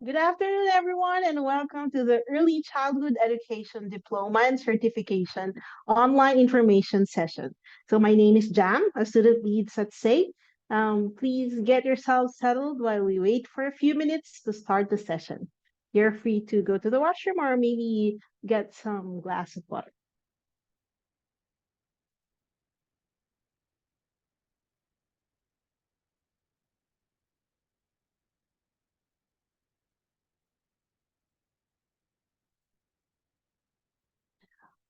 Good afternoon, everyone, and welcome to the Early Childhood Education Diploma and Certification online information session. So, my name is Jam, a student lead at SAIT. Please get yourselves settled while we wait for a few minutes to start the session. You're free to go to the washroom or maybe get some glass of water.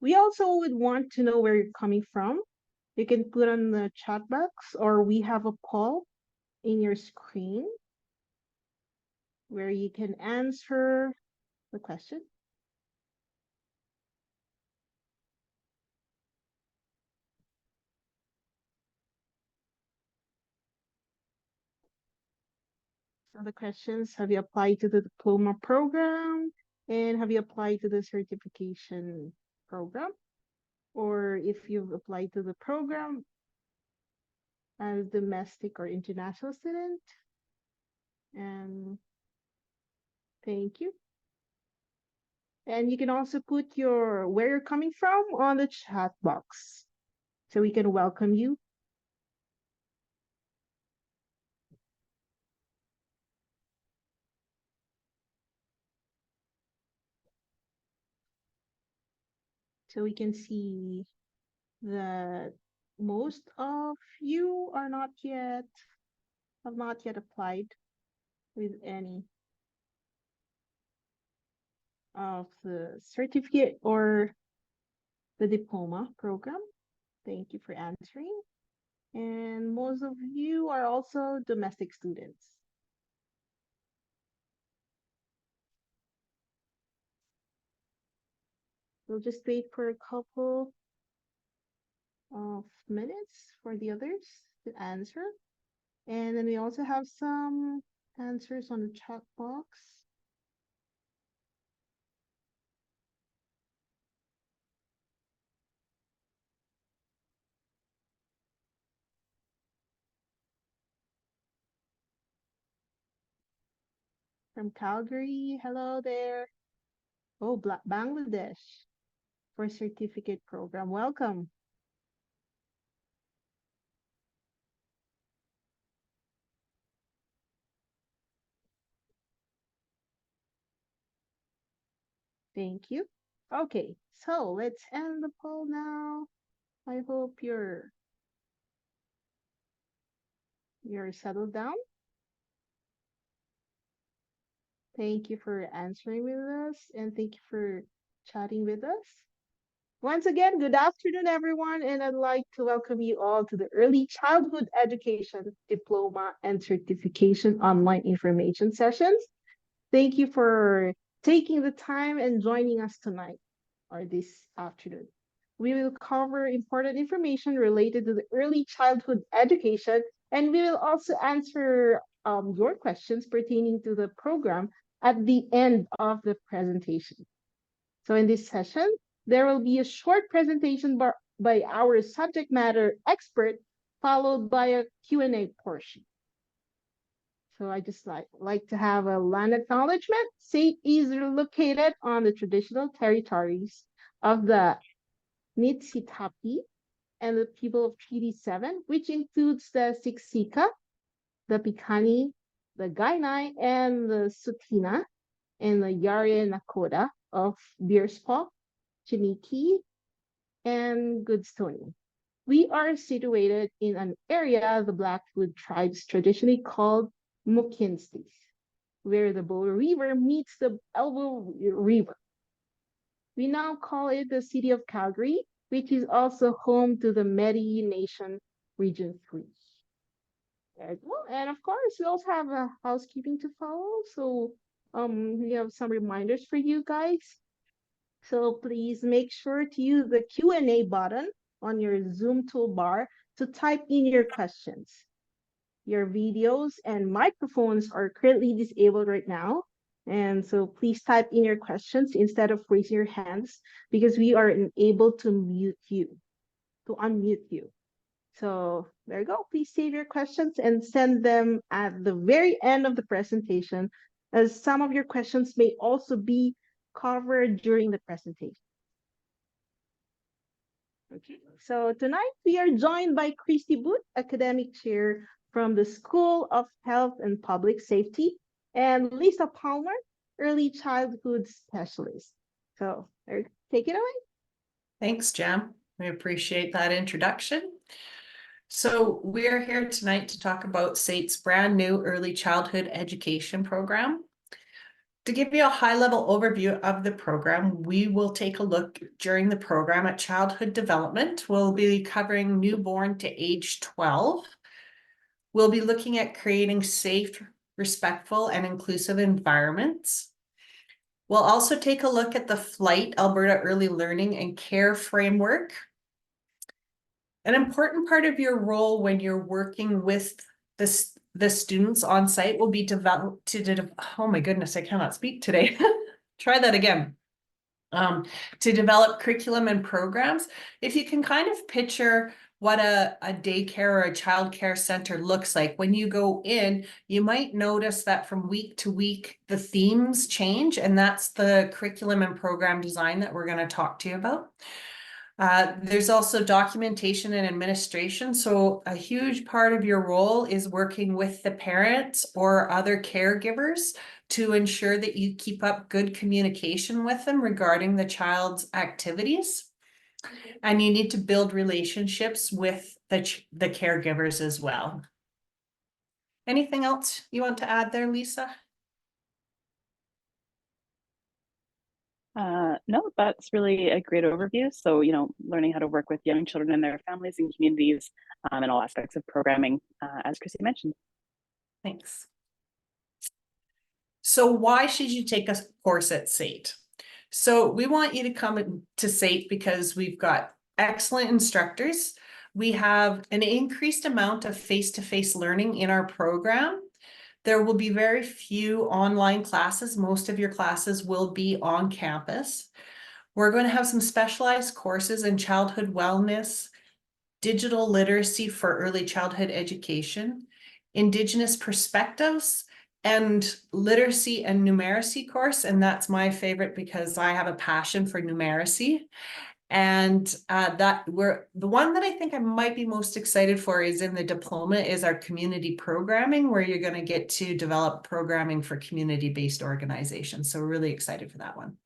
We also would want to know where you're coming from. You can put on the chat box, or we have a poll in your screen where you can answer the question. So the questions, have you applied to the diploma program? And have you applied to the certification program? Or if you've applied to the program as domestic or international student? And thank you. And you can also put your where you're coming from on the chat box so we can welcome you. So we can see that most of you are not yet have not yet applied with any of the certificate or the diploma program. Thank you for answering. And most of you are also domestic students. We'll just wait for a couple of minutes for the others to answer. And then we also have some answers on the chat box. From Calgary, hello there. Oh, Bangladesh for certificate program. Welcome. Thank you. Okay, so let's end the poll now. I hope you're settled down. Thank you for answering with us and thank you for chatting with us. Once again, good afternoon, everyone, and I'd like to welcome you all to the Early Childhood Education Diploma and Certification online information sessions. Thank you for taking the time and joining us tonight or this afternoon. We will cover important information related to the early childhood education, and we will also answer your questions pertaining to the program at the end of the presentation. So in this session, there will be a short presentation by our subject matter expert, followed by a Q&A portion. So I just like to have a land acknowledgement. SAIT is located on the traditional territories of the Nitsitapi and the people of Treaty 7, which includes the Siksika, the Piikani, the Kainai, and the Tsuut'ina, and the Yare Nakoda of Bearspaw, Chiniki, and Goodstone. We are situated in an area the Blackfoot tribes traditionally called Mukinstis, where the Bow River meets the Elbow River. We now call it the city of Calgary, which is also home to the Métis Nation Region 3. And of course, we also have a housekeeping to follow. So we have some reminders for you guys. So please make sure to use the Q&A button on your Zoom toolbar to type in your questions. Your videos and microphones are currently disabled right now. And so please type in your questions instead of raising your hands because we are unable to unmute you. So there you go. Please save your questions and send them at the very end of the presentation as some of your questions may also be covered during the presentation. Okay, so tonight we are joined by Christy Booth, Academic Chair from the School of Health and Public Safety, and Lisa Palmer, Early Childhood Specialist. So, take it away. Thanks, Jam. We appreciate that introduction. So we're here tonight to talk about SAIT's brand new early childhood education program. To give you a high-level overview of the program, we will take a look during the program at childhood development. We'll be covering newborn to age 12. We'll be looking at creating safe, respectful, and inclusive environments. We'll also take a look at the FLIGHT, Alberta Early Learning and Care Framework. An important part of your role when you're working with the students on site will be oh my goodness, I cannot speak today. Try that again. To develop curriculum and programs. If you can kind of picture what a daycare or a childcare center looks like, when you go in, you might notice that from week to week, the themes change, and that's the curriculum and program design that we're going to talk to you about. There's also documentation and administration. So a huge part of your role is working with the parents or other caregivers to ensure that you keep up good communication with them regarding the child's activities. And you need to build relationships with the caregivers as well. Anything else you want to add there, Lisa? No, that's really a great overview. So, learning how to work with young children and their families and communities and all aspects of programming, as Chrissy mentioned. Thanks. So why should you take a course at SAIT? So we want you to come to SAIT because we've got excellent instructors. We have an increased amount of face-to-face learning in our program. There will be very few online classes. Most of your classes will be on campus. We're going to have some specialized courses in childhood wellness, digital literacy for early childhood education, Indigenous perspectives, and literacy and numeracy course. And that's my favorite because I have a passion for numeracy. And the one that I think I might be most excited for is in the diploma is our community programming, where you're going to get to develop programming for community-based organizations. So we're really excited for that one.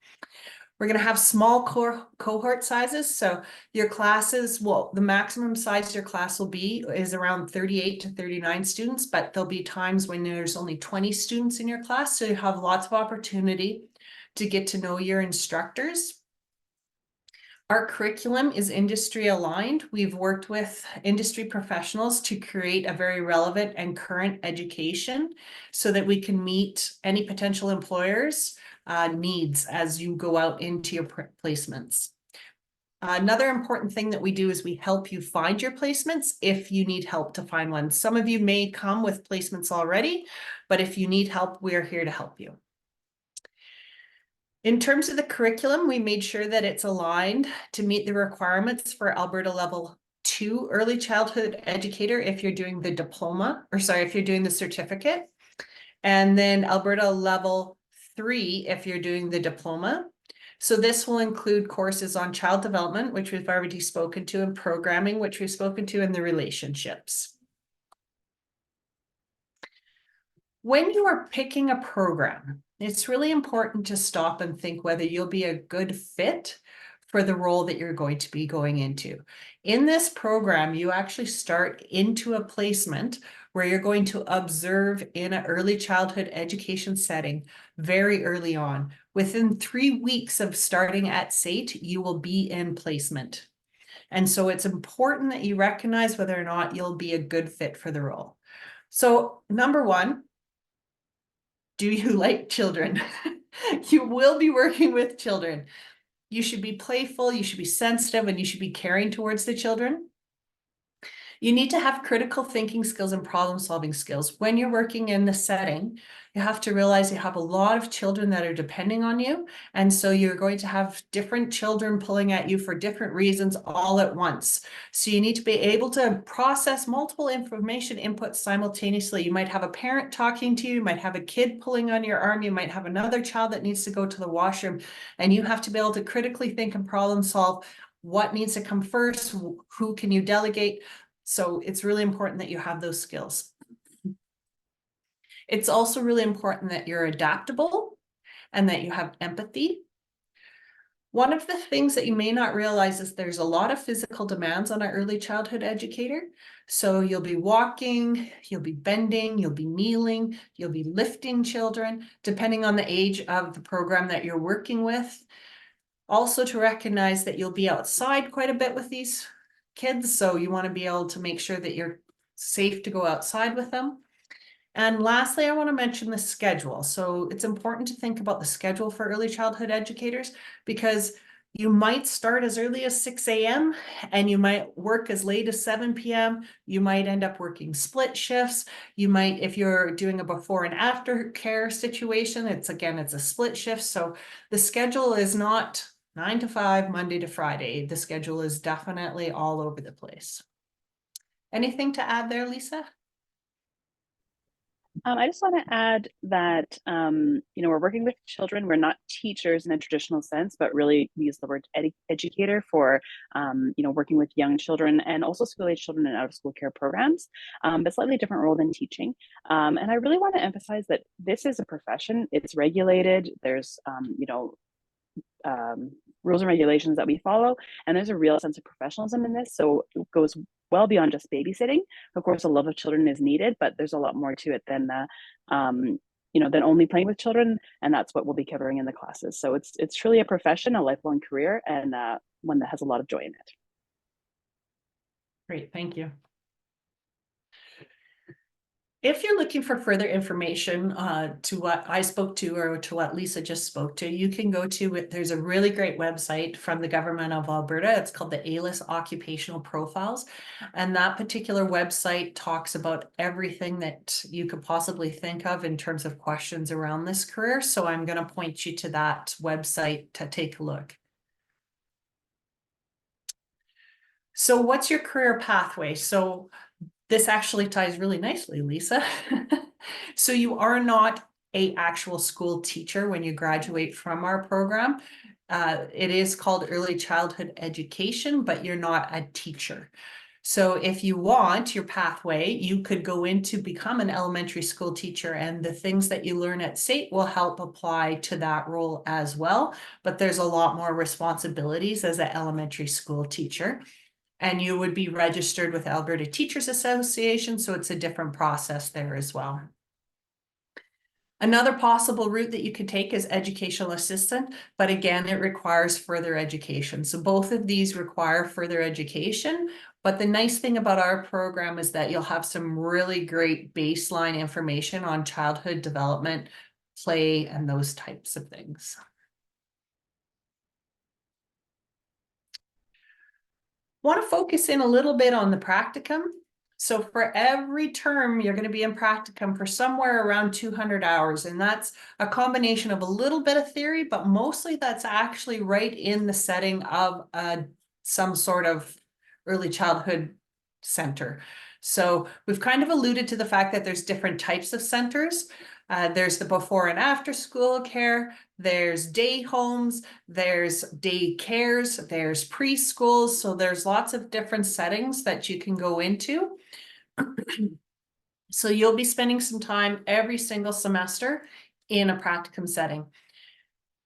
We're going to have small cohort sizes. So your classes, well, the maximum size your class will be is around 38 to 39 students, but there'll be times when there's only 20 students in your class. So you have lots of opportunity to get to know your instructors. Our curriculum is industry aligned. We've worked with industry professionals to create a very relevant and current education so that we can meet any potential employers' needs as you go out into your placements. Another important thing that we do is we help you find your placements if you need help to find one. Some of you may come with placements already, but if you need help, we're here to help you. In terms of the curriculum, we made sure that it's aligned to meet the requirements for Alberta Level 2 Early Childhood Educator if you're doing the diploma, if you're doing the certificate, and then Alberta Level 3 if you're doing the diploma. So this will include courses on child development, which we've already spoken to, and programming, which we've spoken to, and the relationships. When you are picking a program, it's really important to stop and think whether you'll be a good fit for the role that you're going to be going into. In this program, you actually start into a placement where you're going to observe in an early childhood education setting very early on. Within 3 weeks of starting at SAIT, you will be in placement. And so it's important that you recognize whether or not you'll be a good fit for the role. So number one, do you like children? You will be working with children. You should be playful, you should be sensitive, and you should be caring towards the children. You need to have critical thinking skills and problem solving skills. When you're working in the setting, you have to realize you have a lot of children that are depending on you. And so you're going to have different children pulling at you for different reasons all at once. So you need to be able to process multiple information inputs simultaneously. You might have a parent talking to you, you might have a kid pulling on your arm, you might have another child that needs to go to the washroom, and you have to be able to critically think and problem solve what needs to come first, who can you delegate. So it's really important that you have those skills. It's also really important that you're adaptable and that you have empathy. One of the things that you may not realize is there's a lot of physical demands on an early childhood educator. So you'll be walking, you'll be bending, you'll be kneeling, you'll be lifting children, depending on the age of the program that you're working with. Also to recognize that you'll be outside quite a bit with these kids. So you want to be able to make sure that you're safe to go outside with them. And lastly, I want to mention the schedule. So it's important to think about the schedule for early childhood educators, because you might start as early as 6 a.m. and you might work as late as 7 p.m. You might end up working split shifts. You might, if you're doing a before and after care situation, it's a split shift. So the schedule is not 9 to 5, Monday to Friday. The schedule is definitely all over the place. Anything to add there, Lisa? I just want to add that, we're working with children. We're not teachers in a traditional sense, but really we use the word educator for, working with young children and also school-age children in out-of-school care programs, but slightly different role than teaching. And I really want to emphasize that this is a profession. It's regulated. There's, rules and regulations that we follow, and there's a real sense of professionalism in this. So it goes well beyond just babysitting. Of course, a love of children is needed, but there's a lot more to it than than only playing with children, and that's what we'll be covering in the classes. So it's truly a profession, a lifelong career, and one that has a lot of joy in it. Great, thank you. If you're looking for further information to what I spoke to or to what Lisa just spoke to, you can go to it. There's a really great website from the government of Alberta. It's called the ALIS Occupational Profiles. And that particular website talks about everything that you could possibly think of in terms of questions around this career. So I'm going to point you to that website to take a look. So what's your career pathway? So this actually ties really nicely, Lisa. So you are not an actual school teacher when you graduate from our program. It is called early childhood education, but you're not a teacher. So if you want your pathway, you could go in to become an elementary school teacher, and the things that you learn at SAIT will help apply to that role as well. But there's a lot more responsibilities as an elementary school teacher. And you would be registered with Alberta Teachers Association, so it's a different process there as well. Another possible route that you could take is educational assistant, but again, it requires further education. So both of these require further education, but the nice thing about our program is that you'll have some really great baseline information on childhood development, play, and those types of things. Want to focus in a little bit on the practicum. So for every term, you're going to be in practicum for somewhere around 200 hours. And that's a combination of a little bit of theory, but mostly that's actually right in the setting of some sort of early childhood center. So we've kind of alluded to the fact that there's different types of centers. There's the before and after school care, there's day homes, there's day cares, there's preschools. So there's lots of different settings that you can go into. So you'll be spending some time every single semester in a practicum setting.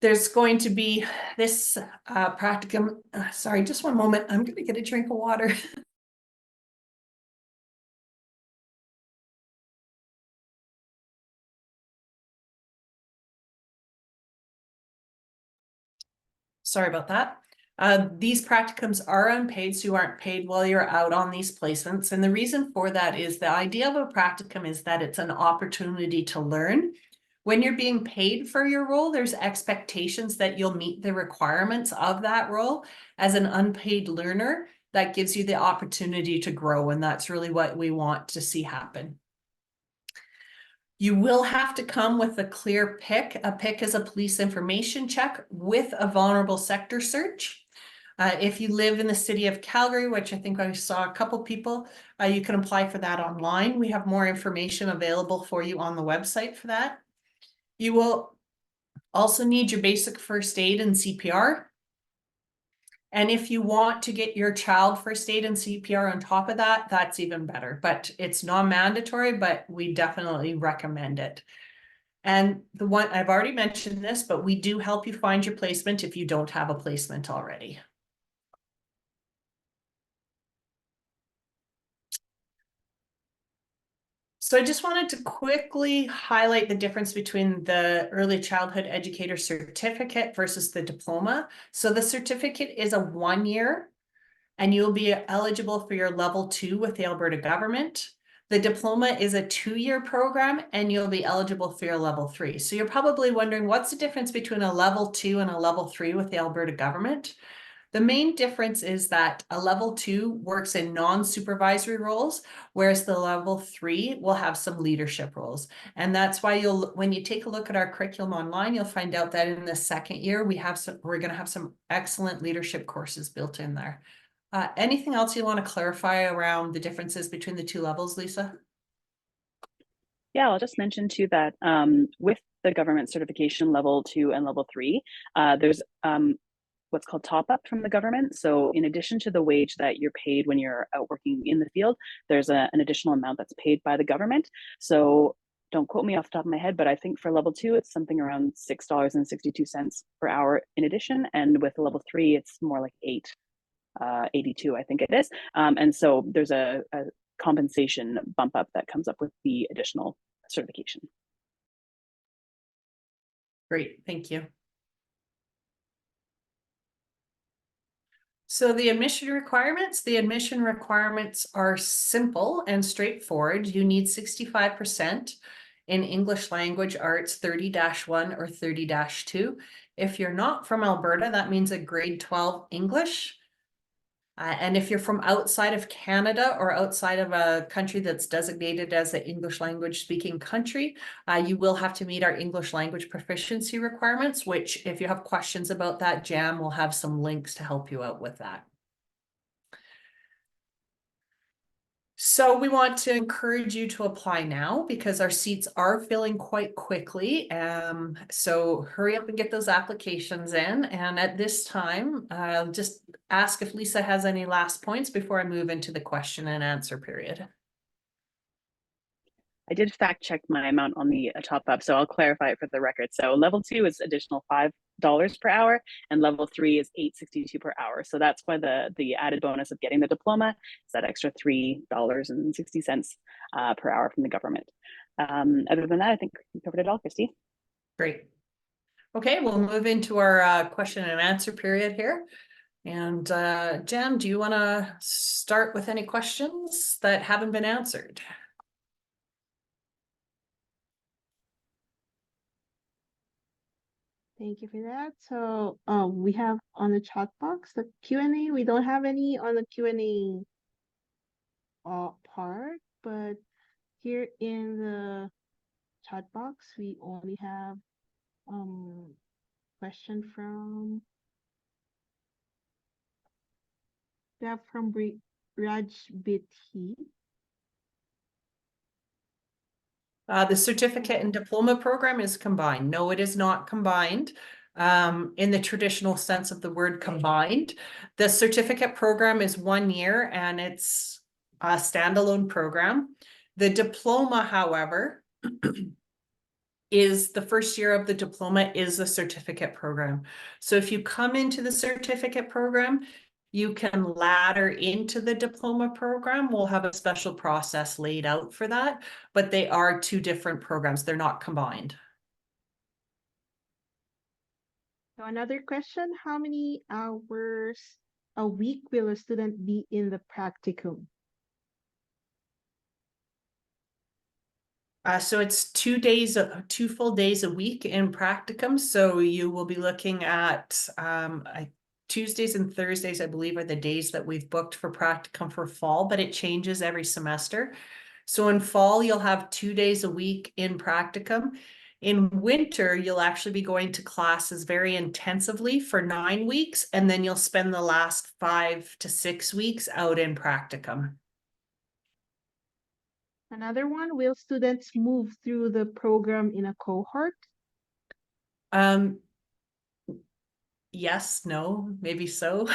There's going to be this practicum, sorry, just one moment. I'm going to get a drink of water. Sorry about that. These practicums are unpaid, so you aren't paid while you're out on these placements. And the reason for that is the idea of a practicum is that it's an opportunity to learn. When you're being paid for your role, there's expectations that you'll meet the requirements of that role. As an unpaid learner, that gives you the opportunity to grow, and that's really what we want to see happen. You will have to come with a clear PIC. A PIC is a police information check with a vulnerable sector search. If you live in the city of Calgary, which I think I saw a couple people, you can apply for that online. We have more information available for you on the website for that. You will also need your basic first aid and CPR. And if you want to get your child first aid and CPR on top of that, that's even better. But it's non-mandatory, but we definitely recommend it. And the one, I've already mentioned this, but we do help you find your placement if you don't have a placement already. So I just wanted to quickly highlight the difference between the Early Childhood Educator Certificate versus the diploma. So the certificate is a 1 year, and you'll be eligible for your level 2 with the Alberta government. The diploma is a 2-year program, and you'll be eligible for your level 3. So you're probably wondering, what's the difference between a level 2 and a level 3 with the Alberta government? The main difference is that a level 2 works in non-supervisory roles, whereas the level 3 will have some leadership roles. And that's why when you take a look at our curriculum online, you'll find out that in the 2nd year, we're going to have some excellent leadership courses built in there. Anything else you want to clarify around the differences between the 2 levels, Lisa? Yeah, I'll just mention too that with the government certification level 2 and level 3, there's what's called top up from the government. So in addition to the wage that you're paid when you're out working in the field, there's an additional amount that's paid by the government. So don't quote me off the top of my head, but I think for level 2, it's something around $6.62 per hour in addition. And with level 3, it's more like $8.82, I think it is. And so there's a compensation bump up that comes up with the additional certification. Great, thank you. So the admission requirements are simple and straightforward. You need 65% in English language arts 30-1 or 30-2. If you're not from Alberta, that means a grade 12 English. And if you're from outside of Canada or outside of a country that's designated as an English language speaking country, you will have to meet our English language proficiency requirements, which if you have questions about that, Jam will have some links to help you out with that. So we want to encourage you to apply now because our seats are filling quite quickly. So hurry up and get those applications in. And at this time, I'll just ask if Lisa has any last points before I move into the question and answer period. I did fact check my amount on the top up, so I'll clarify it for the record. So level 2 is additional $5 per hour, and level 3 is $8.62 per hour. So that's why the added bonus of getting the diploma is that extra $3.60 per hour from the government. Other than that, I think we covered it all, Christy. Great. Okay, we'll move into our question and answer period here. And Jam, do you want to start with any questions that haven't been answered? Thank you for that. So we have on the chat box the Q&A. We don't have any on the Q&A part, but here in the chat box we only have question from Raj Bithi. The certificate and diploma program is combined. No, it is not combined in the traditional sense of the word combined. The certificate program is 1 year and it's a standalone program. The diploma, however, is the first year of the diploma is the certificate program. So if you come into the certificate program, you can ladder into the diploma program. We'll have a special process laid out for that, but they are 2 different programs. They're not combined. So another question, how many hours a week will a student be in the practicum? So it's 2 full days a week in practicum. So you will be looking at Tuesdays and Thursdays, I believe, are the days that we've booked for practicum for fall, but it changes every semester. So in fall, you'll have 2 days a week in practicum. In winter, you'll actually be going to classes very intensively for 9 weeks, and then you'll spend the last 5 to 6 weeks out in practicum. Another one, will students move through the program in a cohort? Yes, no, maybe so.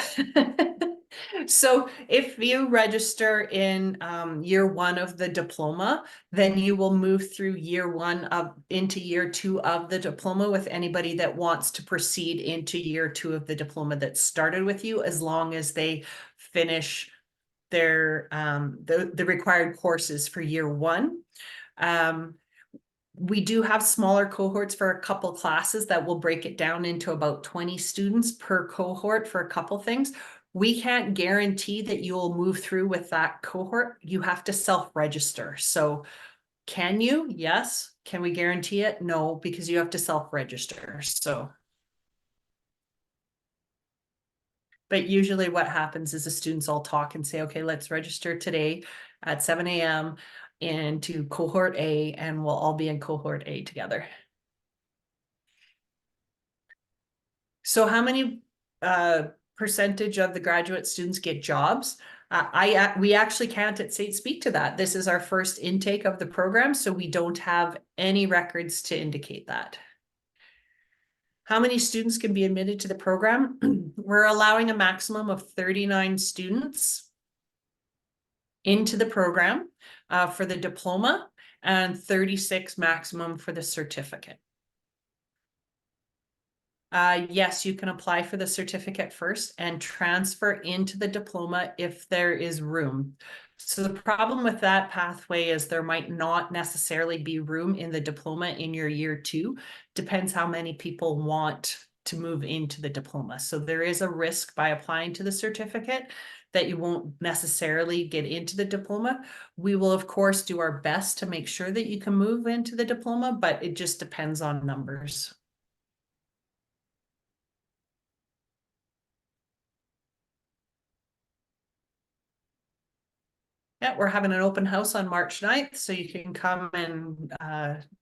So if you register in year 1 of the diploma, then you will move through year 1 into year 2 of the diploma with anybody that wants to proceed into year 2 of the diploma that started with you, as long as they finish their the required courses for year 1. We do have smaller cohorts for a couple classes that will break it down into about 20 students per cohort for a couple things. We can't guarantee that you'll move through with that cohort. You have to self-register. So can you? Yes. Can we guarantee it? No, because you have to self-register. So, but usually what happens is the students all talk and say, okay, let's register today at 7 a.m. into cohort A, and we'll all be in cohort A together. So how many percentage of the graduate students get jobs? We actually can't at SAIT speak to that. This is our first intake of the program, so we don't have any records to indicate that. How many students can be admitted to the program? We're allowing a maximum of 39 students into the program for the diploma, and 36 maximum for the certificate. Yes, you can apply for the certificate first and transfer into the diploma if there is room. So the problem with that pathway is there might not necessarily be room in the diploma in your year 2. Depends how many people want to move into the diploma. So there is a risk by applying to the certificate that you won't necessarily get into the diploma. We will, of course, do our best to make sure that you can move into the diploma, but it just depends on numbers. Yeah, we're having an open house on March 9th, so you can come and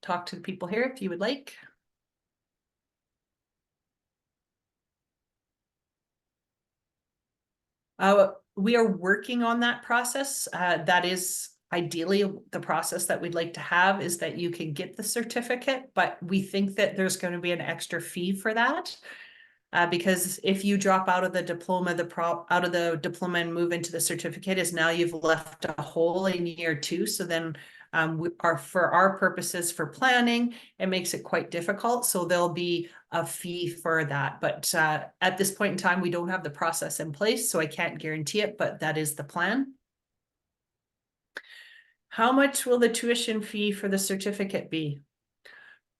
talk to the people here if you would like. We are working on that process. That is ideally the process that we'd like to have, is that you can get the certificate, but we think that there's going to be an extra fee for that. Because if you drop out of the diploma, and move into the certificate, is now you've left a hole in year 2. So then for our purposes for planning, it makes it quite difficult. So there'll be a fee for that. But at this point in time, we don't have the process in place, so I can't guarantee it, but that is the plan. How much will the tuition fee for the certificate be?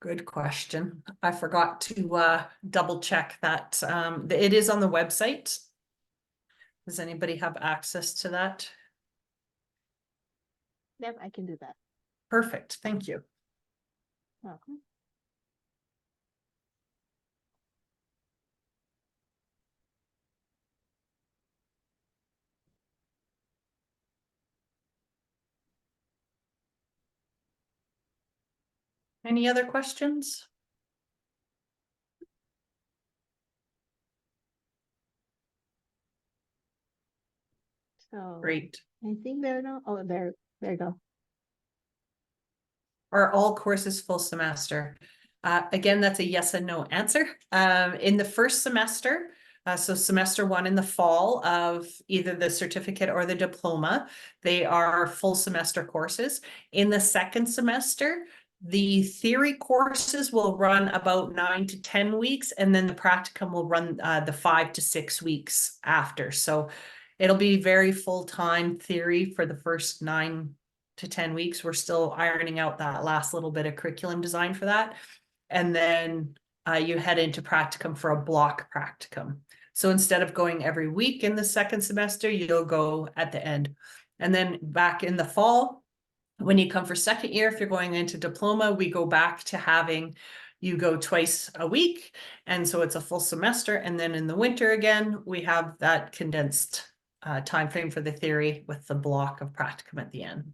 Good question. I forgot to double check that. It is on the website. Does anybody have access to that? Yep, I can do that. Perfect. Thank you. Welcome. Any other questions? So Great. I think there now. Oh, there you go. Are all courses full semester? Again, that's a yes and no answer. In the first semester, so semester 1 in the fall of either the certificate or the diploma, they are full semester courses. In the second semester, the theory courses will run about 9 to 10 weeks, and then the practicum will run the 5 to 6 weeks after. So it'll be very full-time theory for the first 9 to 10 weeks. We're still ironing out that last little bit of curriculum design for that. And then you head into practicum for a block practicum. So instead of going every week in the second semester, you'll go at the end. And then back in the fall, when you come for second year, if you're going into diploma, we go back to having you go twice a week. And so it's a full semester. And then in the winter again, we have that condensed time frame for the theory with the block of practicum at the end.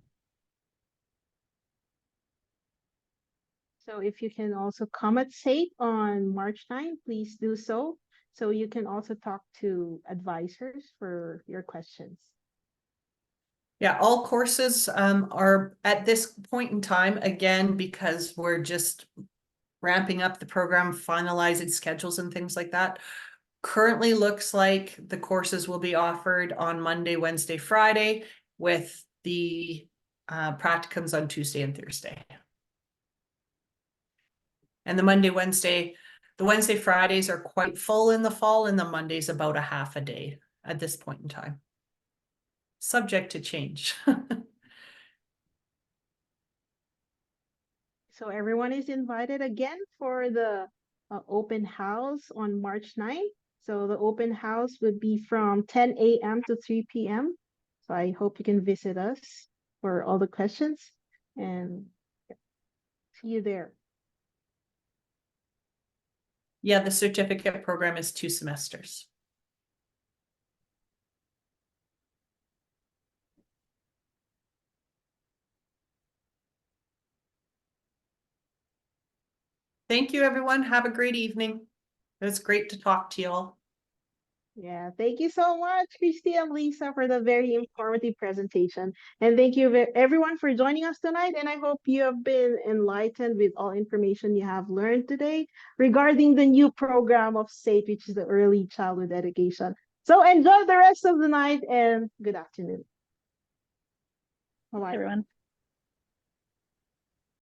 So if you can also come at SAIT on March 9, please do so. So you can also talk to advisors for your questions. Yeah, all courses are at this point in time, again, because we're just ramping up the program, finalizing schedules and things like that. Currently looks like the courses will be offered on Monday, Wednesday, Friday, with the practicums on Tuesday and Thursday. And the Wednesday, Fridays are quite full in the fall, and the Monday's about a half a day at this point in time. Subject to change. So everyone is invited again for the open house on March 9th. So the open house would be from 10 a.m. to 3 p.m. So I hope you can visit us for all the questions, and see you there. Yeah, the certificate program is 2 semesters. Thank you, everyone. Have a great evening. It was great to talk to you all. Yeah, thank you so much, Christy and Lisa, for the very informative presentation. And thank you everyone for joining us tonight. And I hope you have been enlightened with all information you have learned today regarding the new program of SAIT, which is the Early Childhood Education. So enjoy the rest of the night and good afternoon. Bye-bye. Everyone.